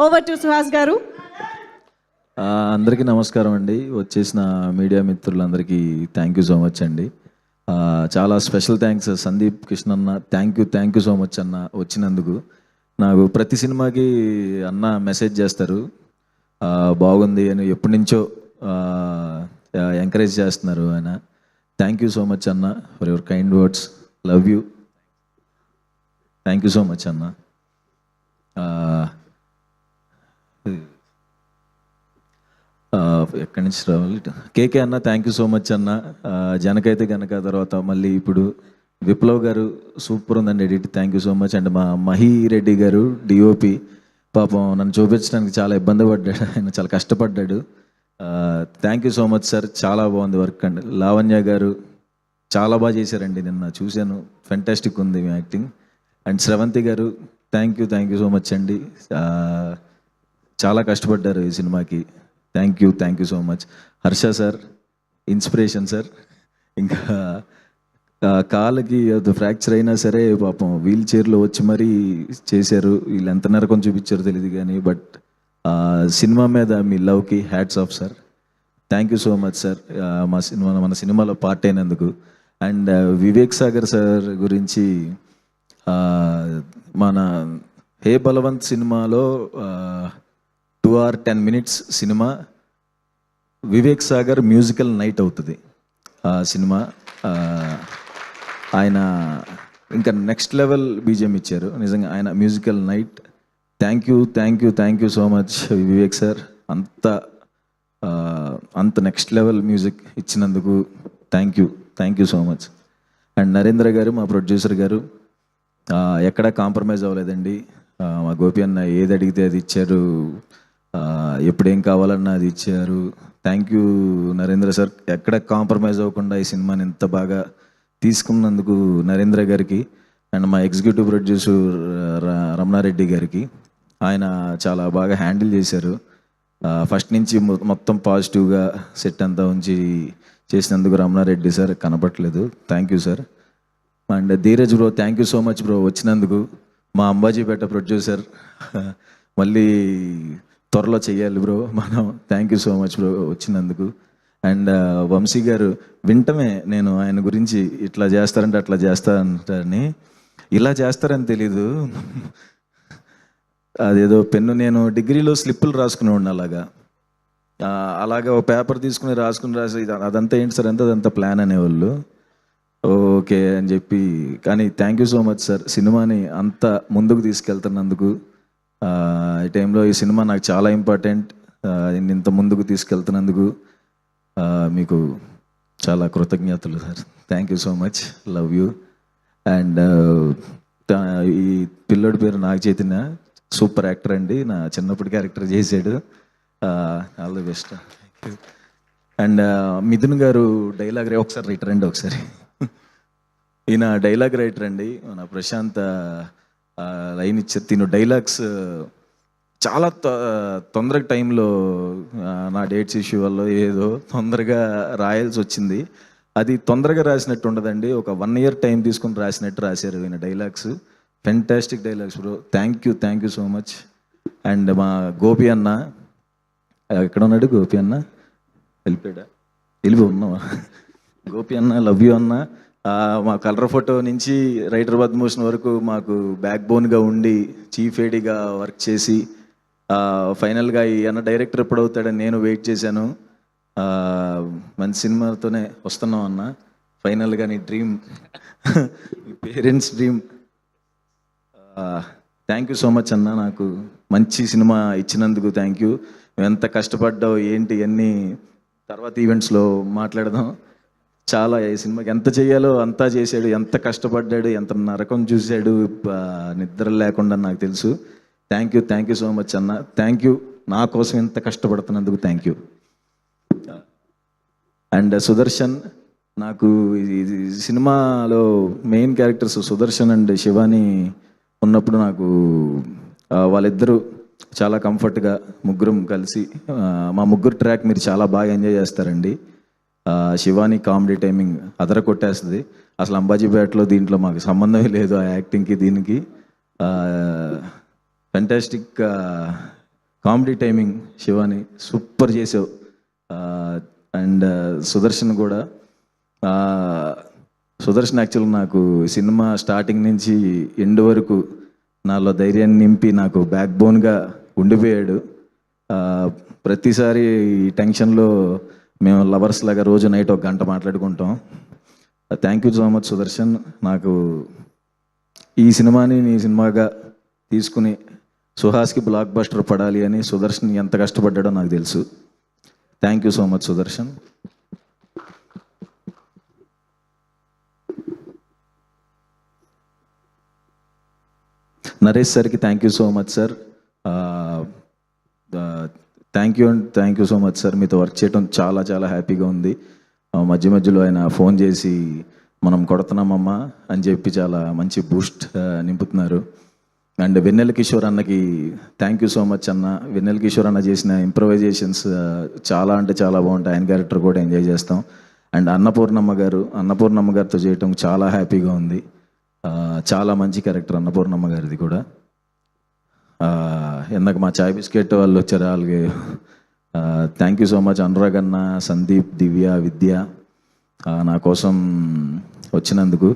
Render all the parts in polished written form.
Over to Suhas గారు. అందరికీ నమస్కారం అండి. వచ్చేసిన మీడియా మిత్రులందరికీ థ్యాంక్ యూ సో మచ్ అండి. చాలా స్పెషల్ థ్యాంక్స్ సందీప్ కృష్ణ అన్న. థ్యాంక్ యూ సో మచ్ అన్న వచ్చినందుకు. నాకు ప్రతి సినిమాకి అన్న మెసేజ్ చేస్తారు, బాగుంది అని ఎప్పటి నుంచో ఎంకరేజ్ చేస్తున్నారు ఆయన. థ్యాంక్ యూ సో మచ్ అన్న for your kind words. Love you. Thank you so much అన్న. ఎక్కడి నుంచి రావాలి? కేకే అన్న థ్యాంక్ యూ సో మచ్ అన్న. జనకైతే గనక తర్వాత మళ్ళీ ఇప్పుడు విప్లవ్ గారు సూపర్ ఉందండి edit. Thank you so much. And మా మహి రెడ్డి గారు డిఓపి పాపం నన్ను చూపించడానికి చాలా ఇబ్బంది పడ్డాడు, ఆయన చాలా కష్టపడ్డాడు. Thank you so much sir, చాలా బాగుంది వర్క్ అండి. లావణ్య గారు చాలా బాగా చేశారండి, నిన్న చూశాను, ఫెంటాస్టిక్ ఉంది మీ యాక్టింగ్. అండ్ స్రవంతి గారు థ్యాంక్ యూ సో మచ్ అండి, చాలా కష్టపడ్డారు ఈ సినిమాకి. Thank you so much. Harsha sir inspiration sir. ఇంకా కాళ్ళకి అది ఫ్రాక్చర్ అయినా సరే పాపం వీల్ చైర్లో వచ్చి మరీ చేశారు. వీళ్ళు ఎంత నరకం చూపించారో తెలియదు కానీ, బట్ సినిమా మీద మీ లవ్కి hats off sir. Thank you so much sir మన సినిమాలో పార్ట్ అయినందుకు. అండ్ వివేక్ సాగర్ సార్ గురించి, మన హే బలవంత్ సినిమాలో 2 hours 10 minutes cinema, Vivek Sagar musical night అవుతుంది ఆ సినిమా. ఆయన ఇంకా నెక్స్ట్ లెవెల్ బీజిఎం ఇచ్చారు నిజంగా, ఆయన musical night. Thank you so much Vivek sir, అంత నెక్స్ట్ లెవెల్ మ్యూజిక్ ఇచ్చినందుకు thank you so much. And Narendra గారు మా ప్రొడ్యూసర్ గారు ఎక్కడా కాంప్రమైజ్ అవ్వలేదండి. మా గోపి అన్న ఏది అడిగితే అది ఇచ్చారు, ఎప్పుడేం కావాలన్నా అది ఇచ్చారు. థ్యాంక్ యూ నరేంద్ర సార్, ఎక్కడ కాంప్రమైజ్ అవ్వకుండా ఈ సినిమాని ఇంత బాగా తీసుకున్నందుకు నరేంద్ర గారికి. అండ్ మా ఎగ్జిక్యూటివ్ ప్రొడ్యూసర్ రమణారెడ్డి గారికి, ఆయన చాలా బాగా హ్యాండిల్ చేశారు. ఫస్ట్ నుంచి మొత్తం పాజిటివ్గా సెట్ అంతా ఉంచి చేసినందుకు రమణారెడ్డి సార్ కనపట్లేదు. Thank you sir. And Dheeraj bro thank you so much bro వచ్చినందుకు. మా అంబాజీపేట ప్రొడ్యూసర్, మళ్ళీ త్వరలో చెయ్యాలి బ్రో మనం. Thank you so much bro వచ్చినందుకు. అండ్ వంశీ గారు వింటమే నేను ఆయన గురించి ఇట్లా చేస్తారంటే అట్లా చేస్తారంటారని, ఇలా చేస్తారని తెలీదు. అదేదో పెన్ను, నేను డిగ్రీలో స్లిప్పులు రాసుకునేవాడిని అలాగా ఒక పేపర్ తీసుకుని రాసి అదంతా ఏంటి సార్ అంటే అదంతా ప్లాన్ అనేవాళ్ళు. ఓకే అని చెప్పి, కానీ thank you so much sir సినిమాని అంత ముందుకు తీసుకెళ్తున్నందుకు. ఈ టైంలో ఈ సినిమా నాకు చాలా ఇంపార్టెంట్, ఇంత ముందుకు తీసుకెళ్తున్నందుకు మీకు చాలా కృతజ్ఞతలు sir. Thank you so much, love you. And ఈ పిల్లోడి పేరు నాగ చైతన్య, సూపర్ యాక్టర్ అండి, నా చిన్నప్పటి క్యారెక్టర్ చేశాడు. All the best. And Mithun గారు డైలాగ్ ఒకసారి రైటర్ అండి, ఒకసారి ఈయన డైలాగ్ రైటర్ అండి. మన ప్రశాంత్ లైన్ ఇచ్చారు, తిను డైలాగ్స్ చాలా తొందరగా టైంలో నా డేట్స్ ఇష్యూ వల్ల ఏదో తొందరగా రాయాల్సి వచ్చింది. అది తొందరగా రాసినట్టు ఉండదండి, ఒక 1 year టైం తీసుకొని రాసినట్టు రాశారు ఈయన dialogues. Fantastic dialogues bro. Thank you so much. And మా గోపి అన్న, ఎక్కడ ఉన్నాడు గోపి అన్న? వెళ్ళిపో ఉన్నావా? గోపి అన్న లవ్ యూ అన్న. మా కలర్ ఫోటో నుంచి రైటర్ పద్మభూషణ్ వరకు మాకు బ్యాక్ బోన్గా ఉండి చీఫ్ ఏడీగా వర్క్ చేసి ఫైనల్గా ఈ అన్న డైరెక్టర్ ఎప్పుడు అవుతాడని నేను వెయిట్ చేశాను. మంచి సినిమాతోనే వస్తున్నాం అన్న. ఫైనల్గా నీ dream, me parents dream. Thank you so much అన్న, నాకు మంచి సినిమా ఇచ్చినందుకు థ్యాంక్ యూ. ఎంత కష్టపడ్డావు ఏంటి అన్నీ తర్వాత ఈవెంట్స్లో మాట్లాడదాం. చాలా ఈ సినిమాకి ఎంత చేయాలో అంతా చేశాడు, ఎంత కష్టపడ్డాడు, ఎంత నరకం చూశాడు నిద్ర లేకుండా, నాకు తెలుసు. థ్యాంక్ యూ సో మచ్ అన్న. థ్యాంక్ యూ, నా కోసం ఎంత కష్టపడుతున్నందుకు థ్యాంక్ యూ. అండ్ సుదర్శన్, నాకు ఈ సినిమాలో main characters Sudarshan and Shivani ఉన్నప్పుడు నాకు వాళ్ళిద్దరూ చాలా కంఫర్ట్గా ముగ్గురం కలిసి, మా ముగ్గురు ట్రాక్ మీరు చాలా బాగా ఎంజాయ్ చేస్తారండి. శివాని కామెడీ టైమింగ్ అదర కొట్టేస్తుంది. అసలు అంబాజీపేటలో దీంట్లో మాకు సంబంధమే లేదు ఆ యాక్టింగ్కి దీనికి. Fantastic comedy timing Shivani super చేసావు. అండ్ సుదర్శన్ కూడా. సుదర్శన్ యాక్చువల్గా నాకు సినిమా స్టార్టింగ్ నుంచి ఎండ్ వరకు నాలో ధైర్యాన్ని నింపి నాకు బ్యాక్ బోన్గా ఉండిపోయాడు. ప్రతిసారి ఈ టెన్షన్లో మేము లవర్స్ లాగా రోజు నైట్ ఒక గంట మాట్లాడుకుంటాం. Thank you so much Sudarshan. నాకు ఈ సినిమాని నీ సినిమాగా తీసుకుని సుహాస్కి బ్లాక్ బస్టర్ పడాలి అని సుదర్శన్ ఎంత కష్టపడ్డాడో నాకు తెలుసు. Thank you so much Sudarshan. Naresh సార్కి thank you so much sir. Thank you so much sir. మీతో వర్క్ చేయడం చాలా చాలా హ్యాపీగా ఉంది. మధ్య మధ్యలో ఆయన ఫోన్ చేసి మనం కొడుతున్నామమ్మా అని చెప్పి చాలా మంచి బూస్ట్ నింపుతున్నారు. అండ్ వెన్నెల కిషోర్ అన్నకి థ్యాంక్ యూ సో మచ్ అన్న. వెన్నెల కిషోర్ అన్న చేసిన ఇంప్రవైజేషన్స్ చాలా అంటే చాలా బాగుంటాయి. ఆయన క్యారెక్టర్ కూడా ఎంజాయ్ చేస్తాం. అండ్ అన్నపూర్ణమ్మ గారితో చేయటం చాలా హ్యాపీగా ఉంది. చాలా మంచి క్యారెక్టర్ అన్నపూర్ణమ్మ గారిది కూడా. ఇందాక మా చాయ్ బిస్కెట్ వాళ్ళు వచ్చారు. వాళ్ళకి thank you so much. Anurag అన్న, సందీప్, దివ్య, విద్య నా కోసం వచ్చినందుకు.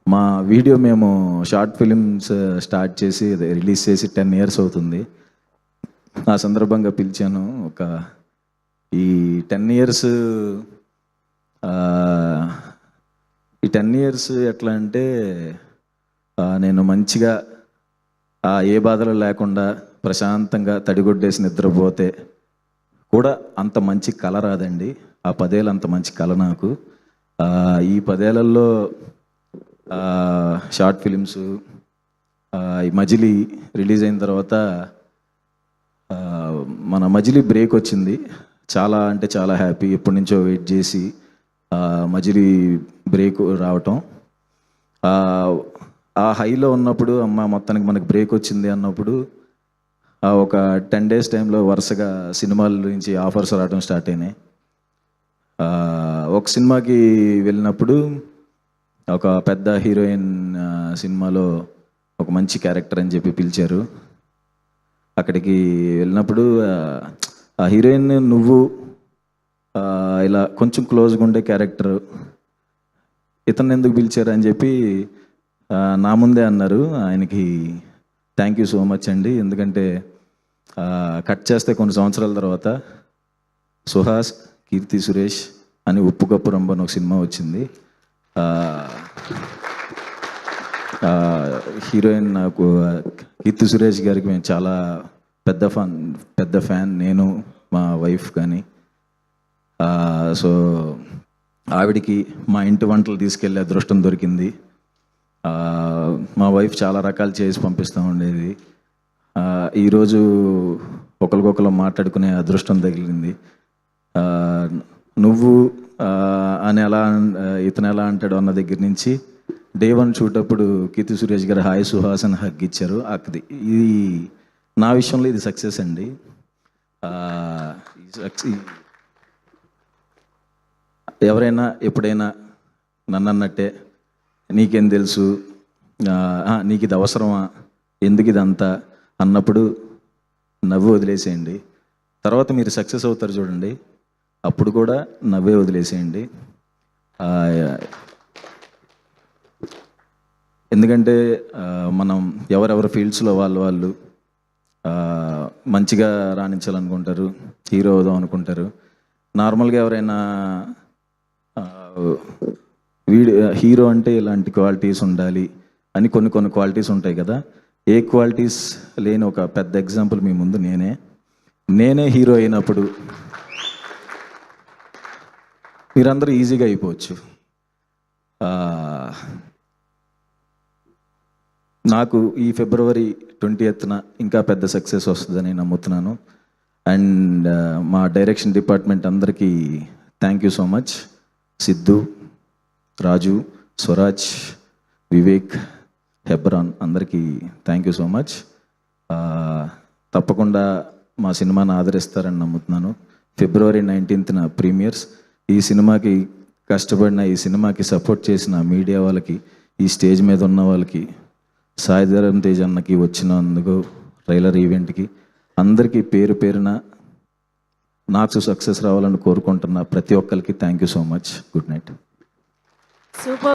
మా వీడియో మేము షార్ట్ ఫిలిమ్స్ స్టార్ట్ చేసి రిలీజ్ చేసి 10 years అవుతుంది. ఆ సందర్భంగా పిలిచాను. ఈ 10 years ఎట్లా అంటే నేను మంచిగా ఏ బాధలు లేకుండా ప్రశాంతంగా తడిగొడ్డేసి నిద్రపోతే కూడా అంత మంచి కళ రాదండి. ఆ 10 ఏళ్ళు అంత మంచి కళ నాకు. ఈ 10 ఏళ్లలో షార్ట్ ఫిలిమ్స్, ఈ మజిలీ రిలీజ్ అయిన తర్వాత మన మజిలీ బ్రేక్ వచ్చింది. చాలా అంటే చాలా హ్యాపీ. ఎప్పటి నుంచో వెయిట్ చేసి మజిలీ బ్రేక్ రావటం, ఆ హైలో ఉన్నప్పుడు అమ్మ మొత్తానికి మనకు బ్రేక్ వచ్చింది అన్నప్పుడు ఒక 10 days టైంలో వరుసగా సినిమాల నుంచి ఆఫర్స్ రావడం స్టార్ట్ అయినాయి. ఒక సినిమాకి వెళ్ళినప్పుడు ఒక పెద్ద హీరోయిన్ సినిమాలో ఒక మంచి క్యారెక్టర్ అని చెప్పి పిలిచారు. అక్కడికి వెళ్ళినప్పుడు ఆ హీరోయిన్ నువ్వు ఇలా కొంచెం క్లోజ్గా ఉండే క్యారెక్టర్, ఇతను ఎందుకు పిలిచారు అని చెప్పి నా ముందే అన్నారు. ఆయనకి థ్యాంక్ యూ సో మచ్ అండి. ఎందుకంటే కట్ చేస్తే కొన్ని సంవత్సరాల తర్వాత సుహాస్, కీర్తి సురేష్ అని ఉప్పు కప్పు రంబ అని ఒక సినిమా వచ్చింది. హీరోయిన్ నాకు కీర్తి సురేష్ గారికి మేము చాలా పెద్ద ఫ్యాన్, నేను మా వైఫ్ కానీ. సో ఆవిడికి మా ఇంటి వంటలు తీసుకెళ్ళే అదృష్టం దొరికింది. మా వైఫ్ చాలా రకాలు చేసి పంపిస్తూ ఉండేది. ఈరోజు ఒకరికొకరు మాట్లాడుకునే అదృష్టం తగిలింది. నువ్వు అని ఇతను ఎలా అంటాడు అన్న దగ్గర నుంచి Day 1 షూట్ అప్పుడు కీర్తి సురేష్ గారు హాయ్ సుహాస్ అని హగ్ ఇచ్చారు. ఇది నా విషయంలో ఇది సక్సెస్ అండి. ఎవరైనా ఎప్పుడైనా నన్ను అన్నట్టే నీకేం తెలుసు, నీకు ఇది అవసరమా, ఎందుకు ఇదంతా అన్నప్పుడు నవ్వు వదిలేసేయండి. తర్వాత మీరు సక్సెస్ అవుతారు చూడండి, అప్పుడు కూడా నవ్వే వదిలేసేయండి. ఎందుకంటే మనం ఎవరెవరి ఫీల్డ్స్లో వాళ్ళు మంచిగా రాణించాలనుకుంటారు, హీరో అవుదాం అనుకుంటారు. నార్మల్గా ఎవరైనా హీరో అంటే ఇలాంటి క్వాలిటీస్ ఉండాలి అని కొన్ని క్వాలిటీస్ ఉంటాయి కదా. ఏ క్వాలిటీస్ లేని ఒక పెద్ద ఎగ్జాంపుల్ మీ ముందు నేనే హీరో అయినప్పుడు మీరందరూ ఈజీగా అయిపోవచ్చు. నాకు ఈ February 20th ఇంకా పెద్ద సక్సెస్ వస్తుందని నమ్ముతున్నాను. అండ్ మా డైరెక్షన్ డిపార్ట్మెంట్ అందరికీ thank you so much. Siddhu, Raju, Swaraj, Vivek, Hebron అందరికీ థ్యాంక్ యూ సో మచ్. తప్పకుండా మా సినిమాని ఆదరిస్తారని నమ్ముతున్నాను. February 19th premieres. ఈ సినిమాకి కష్టపడిన, ఈ సినిమాకి సపోర్ట్ చేసిన మీడియా వాళ్ళకి, ఈ స్టేజ్ మీద ఉన్న వాళ్ళకి, సాయిధరం తేజ్ అన్నకి వచ్చినందుకు ట్రైలర్ ఈవెంట్కి అందరికీ పేరు పేరున నాకు సక్సెస్ రావాలని కోరుకుంటున్న ప్రతి ఒక్కరికి thank you so much. Good night. Super.